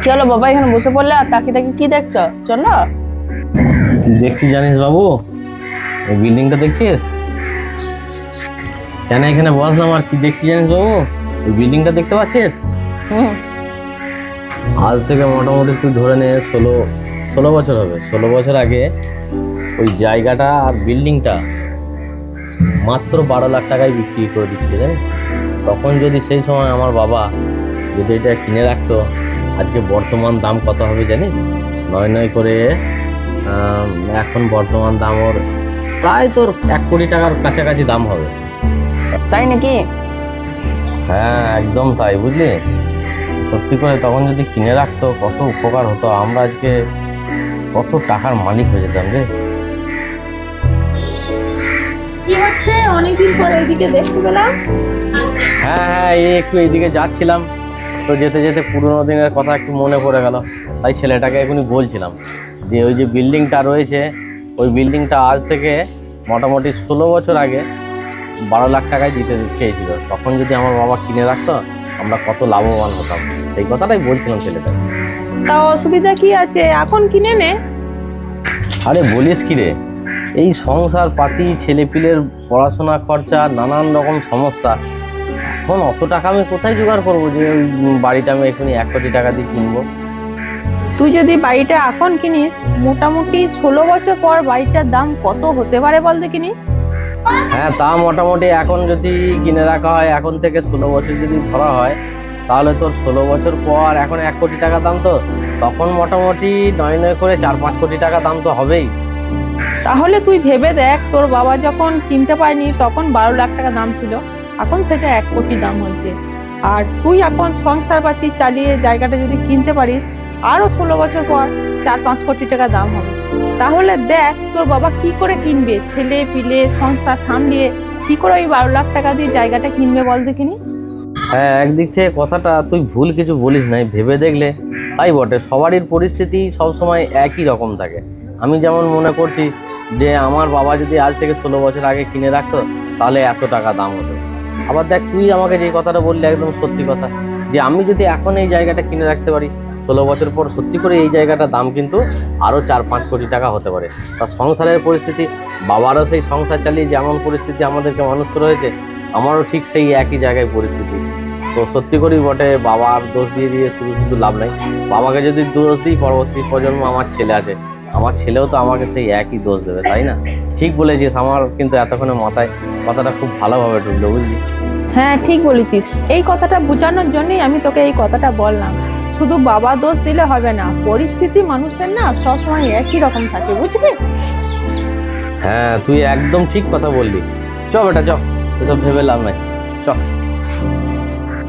কি হলো বাবা, এখানে বসে পড়লে আর তাকিয়ে তাকিয়ে কি দেখছো? চলো। কি দেখছি জানিস বাবু? এই বিল্ডিংটা দেখছিস? কেন এখানে বস না, আর কি দেখছি জানিস বাবু? ওই বিল্ডিংটা দেখতে পাচ্ছিস? হুম। আজ থেকে মোটামুটি তুই ধরে নে 16 বছর হবে। 16 বছর আগে ওই জায়গাটা আর বিল্ডিংটা মাত্র 12 লাখ টাকায় বিক্রি করে দিচ্ছিল, জানিস? তখন যদি সেই সময় আমার বাবা যদি এটা কিনে রাখতো, আজকে বর্তমান দাম কত হবে জানিস? নয় নয় করে এখন বর্তমান দাম ওর প্রায় তোর 1 কোটি টাকার কাছাকাছি দাম হবে। তাই নাকি? হ্যাঁ, একদম তাই, বুঝলি? সত্যি করে তখন যদি কিনে রাখতো কত উপকার হতো, আমরা আজকে কত টাকার মালিক হয়ে যেতাম রে। কি হচ্ছে অনেকদিন পরে এদিকে দেখতে পেলাম? হ্যাঁ হ্যাঁ, এই একটু এইদিকে যাচ্ছিলাম, তো যেতে যেতে পুরোনো দিনের কথা একটু মনে পড়ে গেল, তাই ছেলেটাকে এখনই বলছিলাম যে ওই যে বিল্ডিংটা রয়েছে, ওই বিল্ডিংটা আজ থেকে মোটামুটি 16 বছর আগে 12 লাখ টাকায় দিতে চেয়েছিল। তখন যদি আমার বাবা কিনে রাখতো, আমরা কত লাভবান হতাম, এই কথাটাই বলছিলাম ছেলেটাকে। তা অসুবিধা কি আছে, এখন কিনে নে। আরে বলিস কি রে, এই সংসার পাতি, ছেলেপিলের পড়াশোনা খরচা, নানান রকম সমস্যা, এখন অত টাকা আমি কোথায় জোগাড় করবো যে ওই বাড়িটা আমি এখনই 1 কোটি টাকা দিয়ে কিনবো? তুই যদি বাড়িটা এখন কিনিস, মোটামুটি 16 বছর পর বাড়িটার দাম কত হতে পারে বল দেখিনি? হ্যাঁ, তা মোটামুটি এখন যদি কিনে রাখা হয়, এখন থেকে 16 বছর যদি ধরা হয়, তাহলে তোর 16 বছর পর এখন 1 কোটি টাকা দাম, তো তখন মোটামুটি নয় নয় করে 4-5 কোটি টাকা দাম তো হবেই। তাহলে তুই ভেবে দেখ, তোর বাবা যখন কিনতে পায়নি তখন 12 লাখ টাকা দাম ছিল, এখন সেটা 1 কোটি দাম হয়েছে। আর তুই এখন সংসার পাতি চালিয়ে জায়গাটা যদি কিনতে পারিস, আরো 16 বছর পর 4-5 কোটি টাকা দাম হবে। তাহলে দেখ তোর বাবা কি করে কিনবে, ছেলে পিলে সংসার সামলিয়ে কি করে ওই 12 লাখ টাকা দিয়ে জায়গাটা কিনবে বল দেখিনি? হ্যাঁ, একদিক থেকে কথাটা তুই ভুল কিছু বলিস নাই, ভেবে দেখলে তাই বটে। সবারই পরিস্থিতি সবসময় একই রকম থাকে। আমি যেমন মনে করছি যে আমার বাবা যদি আজ থেকে 16 বছর আগে কিনে রাখতো, তাহলে এত টাকা দাম হতো। আবার দেখ, তুই আমাকে যে কথাটা বললি একদম সত্যি কথা, যে আমি যদি এখন এই জায়গাটা কিনে রাখতে পারি, 16 বছর পর সত্যি করে এই জায়গাটার দাম কিন্তু আরো 4-5 কোটি টাকা হতে পারে। তার সংসারের পরিস্থিতি, বাবারও সেই সংসার চালিয়ে যেমন পরিস্থিতি আমাদেরকে মানুষ করে হয়েছে, আমারও ঠিক সেই একই জায়গায় পরিস্থিতি। তো সত্যি করেই বটে, বাবার দোষ দিয়ে দিয়ে শুধু শুধু লাভ নাই। বাবাকে যদি দোষ দিই, পরবর্তী প্রজন্ম আমার ছেলে আছে, আমার ছেলেও তো আমাকে সেই একই দোষ দেবে, তাই না? ঠিক বলেছিস, আমার কিন্তু এতক্ষণে মাথায় কথাটা খুব ভালোভাবে ঢুকলো, বুঝলি? হ্যাঁ, ঠিক বলেছিস। এই কথাটা বোঝানোর জন্যই আমি তোকে এই কথাটা বললাম। শুধু বাবা দোষ দিলে হবে না, পরিস্থিতি মানুষের না সবসময় একই রকম থাকে, বুঝলি? হ্যাঁ, তুই একদম ঠিক কথা বললি। চ বেটা চ, এসব ভেবে লাভ নাই, চ।